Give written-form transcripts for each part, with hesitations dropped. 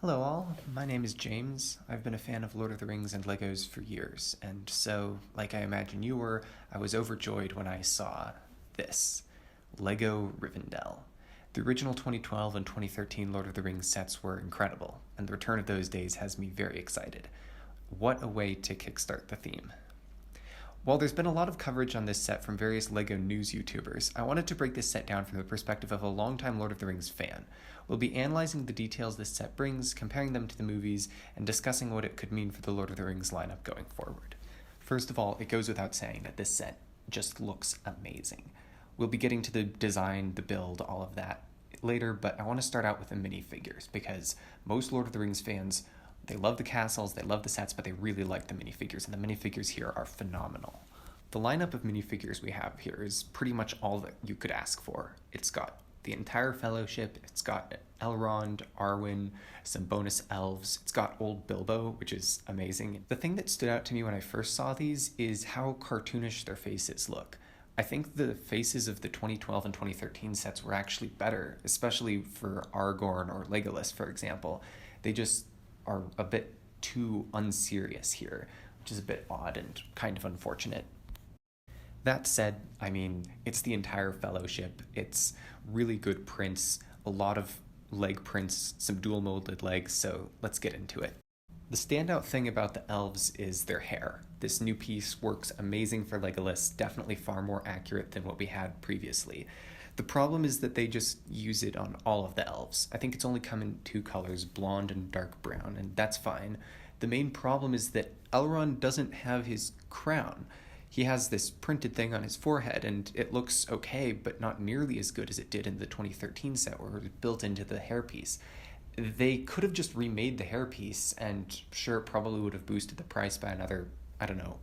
Hello all, my name is James. I've been a fan of Lord of the Rings and Legos for years, and so, like I imagine you were, I was overjoyed when I saw this Lego Rivendell. The original 2012 and 2013 Lord of the Rings sets were incredible, and the return of those days has me very excited. What a way to kickstart the theme. While there's been a lot of coverage on this set from various LEGO news YouTubers, I wanted to break this set down from the perspective of a longtime Lord of the Rings fan. We'll be analyzing the details this set brings, comparing them to the movies, and discussing what it could mean for the Lord of the Rings lineup going forward. First of all, it goes without saying that this set just looks amazing. We'll be getting to the design, the build, all of that later, but I want to start out with the minifigures, because most Lord of the Rings fans, they love the castles, they love the sets, but they really like the minifigures, and the minifigures here are phenomenal. The lineup of minifigures we have here is pretty much all that you could ask for. It's got the entire Fellowship, it's got Elrond, Arwen, some bonus elves, it's got old Bilbo, which is amazing. The thing that stood out to me when I first saw these is how cartoonish their faces look. I think the faces of the 2012 and 2013 sets were actually better, especially for Aragorn or Legolas, for example. They just are a bit too unserious here, which is a bit odd and kind of unfortunate. That said, I mean, it's the entire Fellowship. It's really good prints, a lot of leg prints, some dual molded legs, so let's get into it. The standout thing about the elves is their hair. This new piece works amazing for Legolas, definitely far more accurate than what we had previously. The problem is that they just use it on all of the elves. I think it's only come in two colors, blonde and dark brown, and that's fine. The main problem is that Elrond doesn't have his crown. He has this printed thing on his forehead, and it looks okay, but not nearly as good as it did in the 2013 set, where it was built into the hairpiece. They could have just remade the hairpiece, and sure, it probably would have boosted the price by another, I don't know,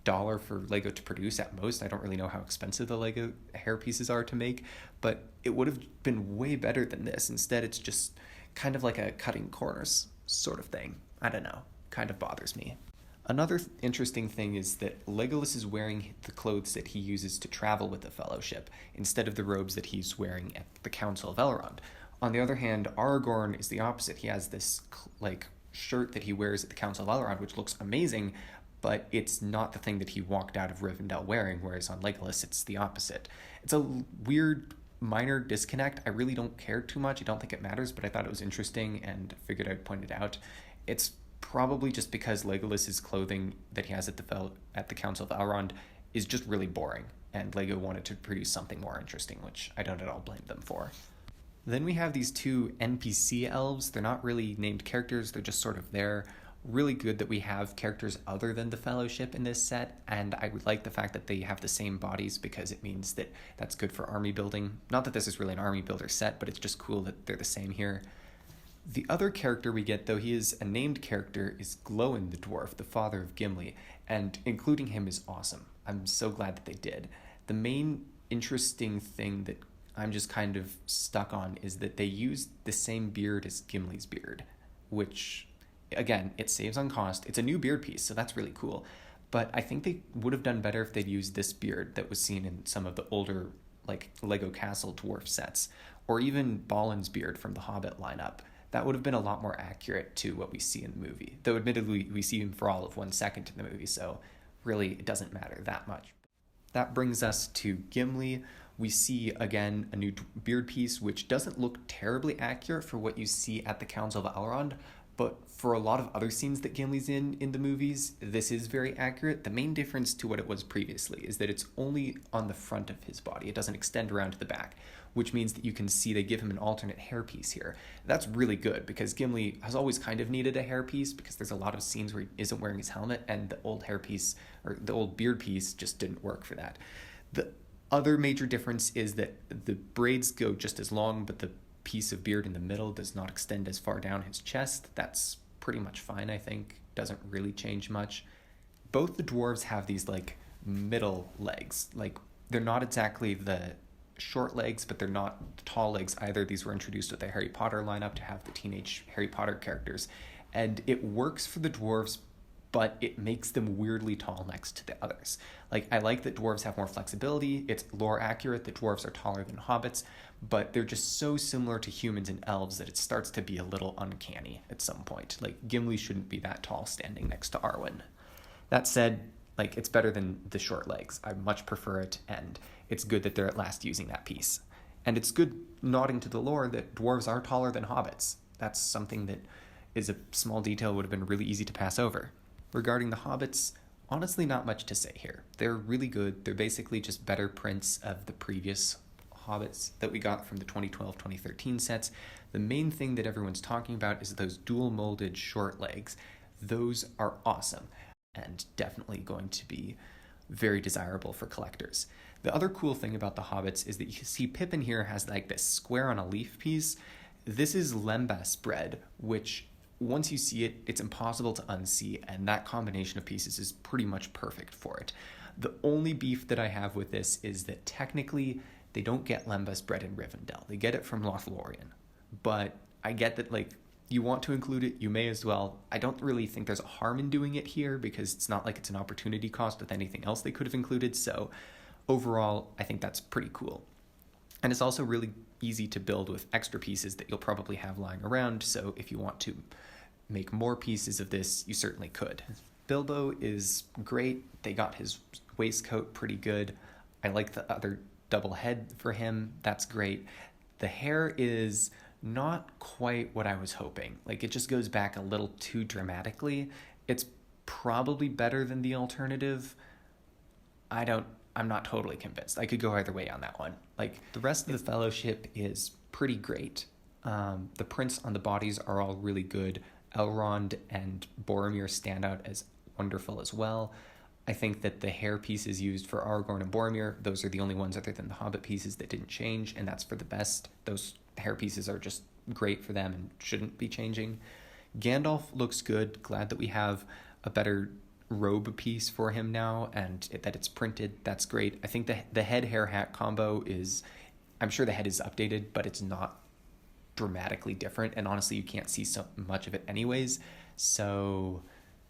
dollar for Lego to produce at most. I don't really know how expensive the Lego hairpieces are to make, but it would have been way better than this. Instead, it's just kind of like a cutting corners sort of thing. I don't know. Kind of bothers me. Another interesting thing is that Legolas is wearing the clothes that he uses to travel with the Fellowship, instead of the robes that he's wearing at the Council of Elrond. On the other hand, Aragorn is the opposite. He has this shirt that he wears at the Council of Elrond, which looks amazing, but it's not the thing that he walked out of Rivendell wearing, whereas on Legolas it's the opposite. It's a weird minor disconnect. I really don't care too much. I don't think it matters, but I thought it was interesting and figured I'd point it out. It's probably just because Legolas's clothing that he has at the Council of Elrond is just really boring, and Lego wanted to produce something more interesting, which I don't at all blame them for. Then we have these two NPC elves. They're not really named characters, they're just sort of there. Really good that we have characters other than the Fellowship in this set, and I would like the fact that they have the same bodies because it means that that's good for army building. Not that this is really an army builder set, but it's just cool that they're the same here. The other character we get, though he is a named character, is Glóin the dwarf, the father of Gimli, and including him is awesome. I'm so glad that they did. The main interesting thing that I'm just kind of stuck on is that they used the same beard as Gimli's beard, which, again, it saves on cost. It's a new beard piece, so that's really cool. But I think they would have done better if they'd used this beard that was seen in some of the older, Lego Castle dwarf sets, or even Balin's beard from the Hobbit lineup. That would have been a lot more accurate to what we see in the movie. Though admittedly, we see him for all of 1 second in the movie, so really it doesn't matter that much. That brings us to Gimli. We see, again, a new beard piece, which doesn't look terribly accurate for what you see at the Council of Elrond, but for a lot of other scenes that Gimli's in the movies, this is very accurate. The main difference to what it was previously is that it's only on the front of his body. It doesn't extend around to the back, which means that you can see they give him an alternate hairpiece here. That's really good because Gimli has always kind of needed a hairpiece because there's a lot of scenes where he isn't wearing his helmet, and the old hairpiece or the old beard piece just didn't work for that. The other major difference is that the braids go just as long, but the piece of beard in the middle does not extend as far down his chest. That's pretty much fine, I think. Doesn't really change much. Both the dwarves have these middle legs. They're not exactly the short legs, but they're not tall legs either. These were introduced with the Harry Potter lineup to have the teenage Harry Potter characters. And it works for the dwarves, but it makes them weirdly tall next to the others. I like that dwarves have more flexibility. It's lore accurate that dwarves are taller than hobbits, but they're just so similar to humans and elves that it starts to be a little uncanny at some point. Like, Gimli shouldn't be that tall standing next to Arwen. That said, like, it's better than the short legs. I much prefer it, and it's good that they're at last using that piece. And it's good nodding to the lore that dwarves are taller than hobbits. That's something that is a small detail would have been really easy to pass over. Regarding the hobbits, honestly not much to say here. They're really good. They're basically just better prints of the previous hobbits that we got from the 2012-2013 sets. The main thing that everyone's talking about is those dual molded short legs. Those are awesome and definitely going to be very desirable for collectors. The other cool thing about the hobbits is that you see Pippin here has like this square on a leaf piece. This is lembas bread, which once you see it, it's impossible to unsee, and that combination of pieces is pretty much perfect for it. The only beef that I have with this is that technically they don't get lembas bread in Rivendell. They get it from Lothlorien. But I get that, like, you want to include it, you may as well. I don't really think there's a harm in doing it here because it's not like it's an opportunity cost with anything else they could have included. So overall, I think that's pretty cool. And it's also really easy to build with extra pieces that you'll probably have lying around. So if you want to make more pieces of this, you certainly could. Bilbo is great. They got his waistcoat pretty good. I like the other double head for him. That's great. The hair is not quite what I was hoping. Like, it just goes back a little too dramatically. It's probably better than the alternative. I'm not totally convinced. I could go either way on that one. Like, the rest of the Fellowship is pretty great. The prints on the bodies are all really good. Elrond and Boromir stand out as wonderful as well. I think that the hair pieces used for Aragorn and Boromir, those are the only ones other than the Hobbit pieces that didn't change, and that's for the best. Those hair pieces are just great for them and shouldn't be changing. Gandalf looks good. Glad that we have a better robe piece for him now and that it's printed. That's great. I think the head hair hat combo is, I'm sure the head is updated, but it's not dramatically different, and honestly you can't see so much of it anyways. So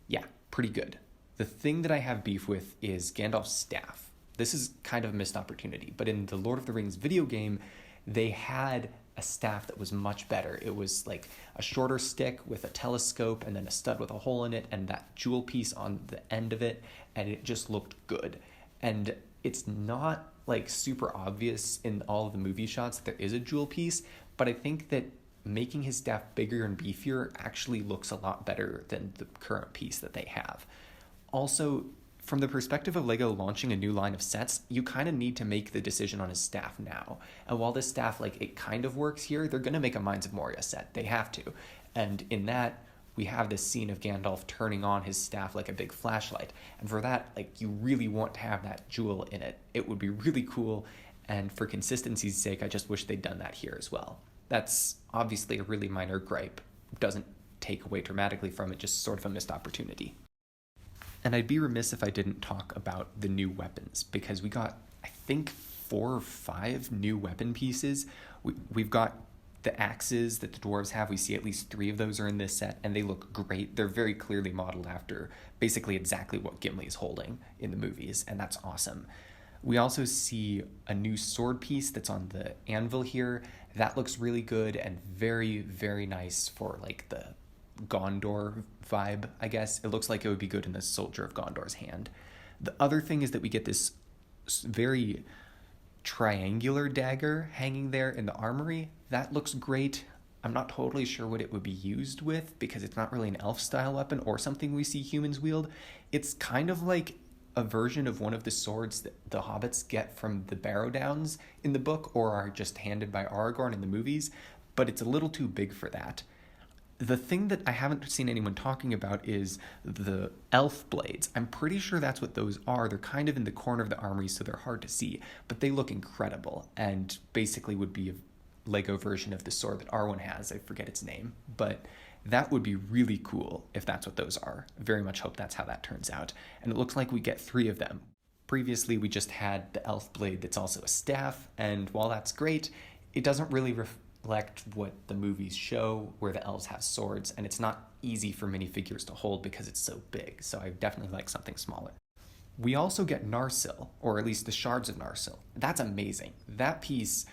yeah, pretty good. The thing that I have beef with is Gandalf's staff. This is kind of a missed opportunity, but in the Lord of the Rings video game, they had a staff that was much better. It was like a shorter stick with a telescope and then a stud with a hole in it and that jewel piece on the end of it, and it just looked good. And it's not like super obvious in all of the movie shots that there is a jewel piece, but I think that making his staff bigger and beefier actually looks a lot better than the current piece that they have. Also, from the perspective of LEGO launching a new line of sets, you kind of need to make the decision on his staff now. And while this staff, like, it kind of works here, they're going to make a Mines of Moria set. They have to. And in that, we have this scene of Gandalf turning on his staff like a big flashlight. And for that, like, you really want to have that jewel in it. It would be really cool. And for consistency's sake, I just wish they'd done that here as well. That's obviously a really minor gripe. It doesn't take away dramatically from it, just sort of a missed opportunity. And I'd be remiss if I didn't talk about the new weapons, because we got, I think, 4 or 5 new weapon pieces. We've got the axes that the dwarves have. We see at least 3 of those are in this set, and they look great. They're very clearly modeled after basically exactly what Gimli is holding in the movies, and that's awesome. We also see a new sword piece that's on the anvil here. That looks really good and very, very nice for, like, the Gondor vibe, I guess. It looks like it would be good in the Soldier of Gondor's hand. The other thing is that we get this very triangular dagger hanging there in the armory. That looks great. I'm not totally sure what it would be used with because it's not really an elf-style weapon or something we see humans wield. It's kind of like a version of one of the swords that the hobbits get from the Barrow Downs in the book or are just handed by Aragorn in the movies, but it's a little too big for that. The thing that I haven't seen anyone talking about is the elf blades. I'm pretty sure that's what those are. They're kind of in the corner of the armory, so they're hard to see, but they look incredible and basically would be a Lego version of the sword that Arwen has. I forget its name, but that would be really cool if that's what those are. I very much hope that's how that turns out. And it looks like we get 3 of them. Previously, we just had the elf blade that's also a staff, and while that's great, it doesn't really reflect what the movies show, where the elves have swords, and it's not easy for minifigures to hold because it's so big, so I definitely like something smaller. We also get Narsil, or at least the shards of Narsil. That's amazing. That piece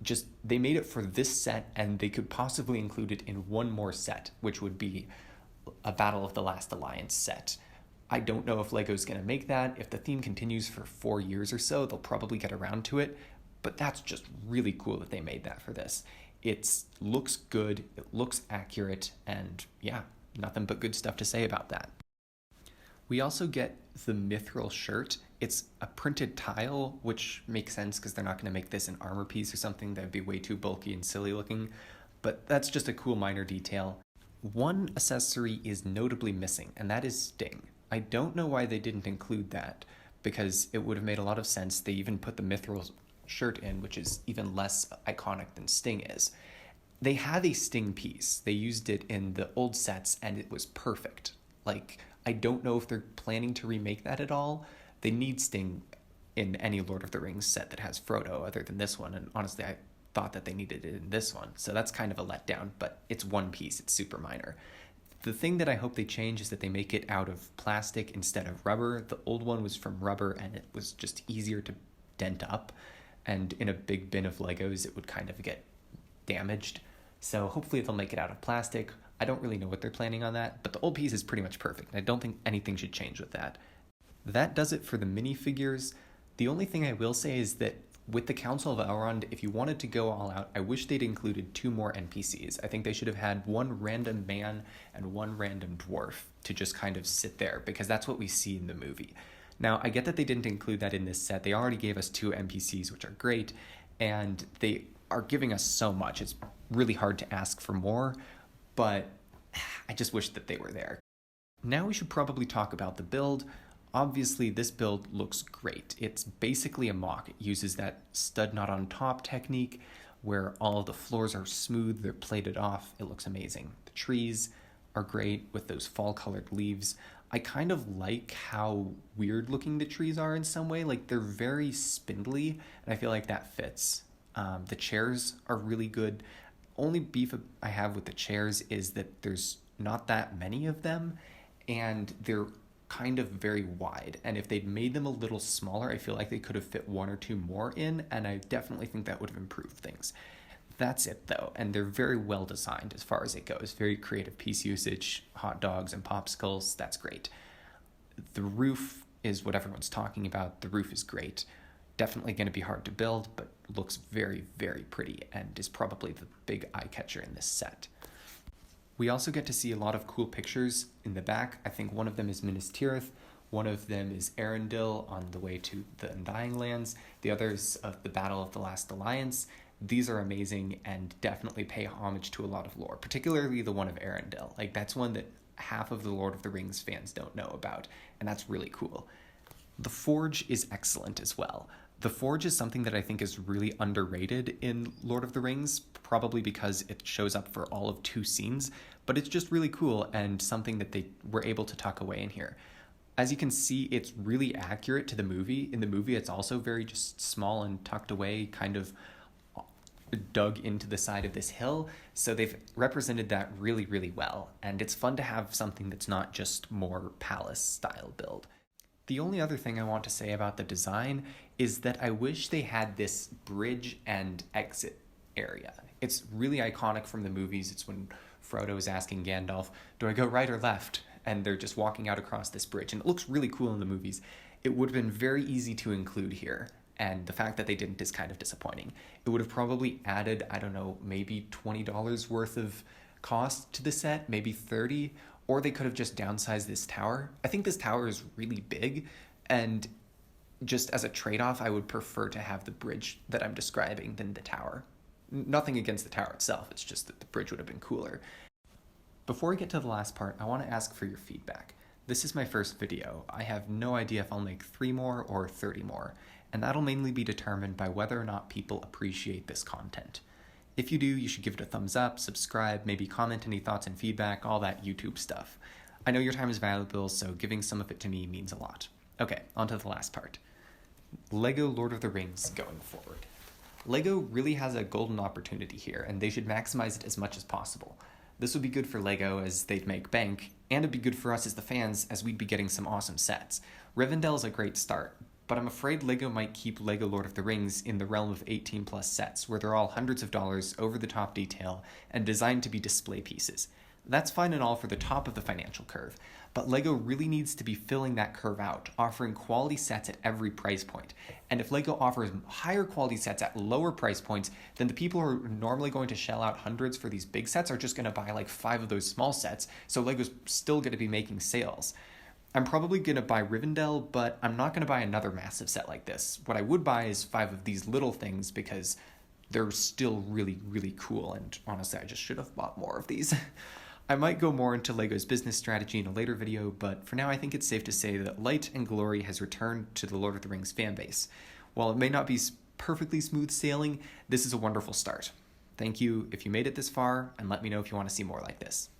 just, they made it for this set, and they could possibly include it in one more set, which would be a Battle of the Last Alliance set. I don't know if LEGO's going to make that. If the theme continues for 4 years or so, they'll probably get around to it. But that's just really cool that they made that for this. It looks good, it looks accurate, and yeah, nothing but good stuff to say about that. We also get the Mithril shirt. It's a printed tile, which makes sense because they're not going to make this an armor piece or something. That would be way too bulky and silly looking. But that's just a cool minor detail. One accessory is notably missing, and that is Sting. I don't know why they didn't include that, because it would have made a lot of sense. They even put the Mithril shirt in, which is even less iconic than Sting is. They had a Sting piece. They used it in the old sets, and it was perfect. Like, I don't know if they're planning to remake that at all. They need Sting in any Lord of the Rings set that has Frodo other than this one, and honestly, I thought that they needed it in this one, so that's kind of a letdown, but it's one piece, it's super minor. The thing that I hope they change is that they make it out of plastic instead of rubber. The old one was from rubber, and it was just easier to dent up, and in a big bin of Legos, it would kind of get damaged. So hopefully they'll make it out of plastic. I don't really know what they're planning on that, but the old piece is pretty much perfect. I don't think anything should change with that. That does it for the minifigures. The only thing I will say is that with the Council of Elrond, if you wanted to go all out, I wish they'd included 2 more NPCs. I think they should have had 1 random man and 1 random dwarf to just kind of sit there, because that's what we see in the movie. Now, I get that they didn't include that in this set. They already gave us 2 NPCs, which are great, and they are giving us so much. It's really hard to ask for more, but I just wish that they were there. Now we should probably talk about the build. Obviously, this build looks great. It's basically a mock. It uses that stud not on top technique where all of the floors are smooth, they're plated off. It looks amazing. The trees are great with those fall colored leaves. I kind of like how weird looking the trees are in some way. Like, they're very spindly, and I feel like that fits. The chairs are really good. Only beef I have with the chairs is that there's not that many of them, and they're kind of very wide, and if they'd made them a little smaller, I feel like they could have fit 1 or 2 more in, and I definitely think that would have improved things. That's it though, and they're very well designed as far as it goes. Very creative piece usage, hot dogs and popsicles, that's great. The roof is what everyone's talking about. The roof is great. Definitely going to be hard to build, but looks very, very pretty, and is probably the big eye catcher in this set. We also get to see a lot of cool pictures in the back. I think one of them is Minas Tirith, one of them is Arendelle on the way to the Undying Lands, the other is of the Battle of the Last Alliance. These are amazing and definitely pay homage to a lot of lore, particularly the one of Arendelle. Like, that's one that half of the Lord of the Rings fans don't know about, and that's really cool. The Forge is excellent as well. The Forge is something that I think is really underrated in Lord of the Rings, probably because it shows up for all of 2 scenes, but it's just really cool and something that they were able to tuck away in here. As you can see, it's really accurate to the movie. In the movie, it's also very just small and tucked away, kind of dug into the side of this hill, so they've represented that really, really well, and it's fun to have something that's not just more palace-style build. The only other thing I want to say about the design is that I wish they had this bridge and exit area. It's really iconic from the movies. It's when Frodo is asking Gandalf, do I go right or left? And they're just walking out across this bridge, and it looks really cool in the movies. It would have been very easy to include here, and the fact that they didn't is kind of disappointing. It would have probably added, I don't know, maybe $20 worth of cost to the set, maybe 30, or they could have just downsized this tower. I think this tower is really big, and just as a trade-off, I would prefer to have the bridge that I'm describing than the tower. Nothing against the tower itself, it's just that the bridge would have been cooler. Before we get to the last part, I want to ask for your feedback. This is my first video. I have no idea if I'll make 3 more or 30 more, and that'll mainly be determined by whether or not people appreciate this content. If you do, you should give it a thumbs up, subscribe, maybe comment any thoughts and feedback, all that YouTube stuff. I know your time is valuable, so giving some of it to me means a lot. Okay, on to the last part. LEGO Lord of the Rings going forward. LEGO really has a golden opportunity here, and they should maximize it as much as possible. This would be good for LEGO as they'd make bank, and it'd be good for us as the fans as we'd be getting some awesome sets. Rivendell is a great start, but I'm afraid LEGO might keep LEGO Lord of the Rings in the realm of 18 plus sets, where they're all hundreds of dollars, over the top detail, and designed to be display pieces. That's fine and all for the top of the financial curve, but LEGO really needs to be filling that curve out, offering quality sets at every price point. And if LEGO offers higher quality sets at lower price points, then the people who are normally going to shell out hundreds for these big sets are just going to buy like 5 of those small sets, so LEGO's still going to be making sales. I'm probably going to buy Rivendell, but I'm not going to buy another massive set like this. What I would buy is 5 of these little things because they're still really, really cool, and honestly, I just should have bought more of these. I might go more into LEGO's business strategy in a later video, but for now I think it's safe to say that light and glory has returned to the Lord of the Rings fanbase. While it may not be perfectly smooth sailing, this is a wonderful start. Thank you if you made it this far, and let me know if you want to see more like this.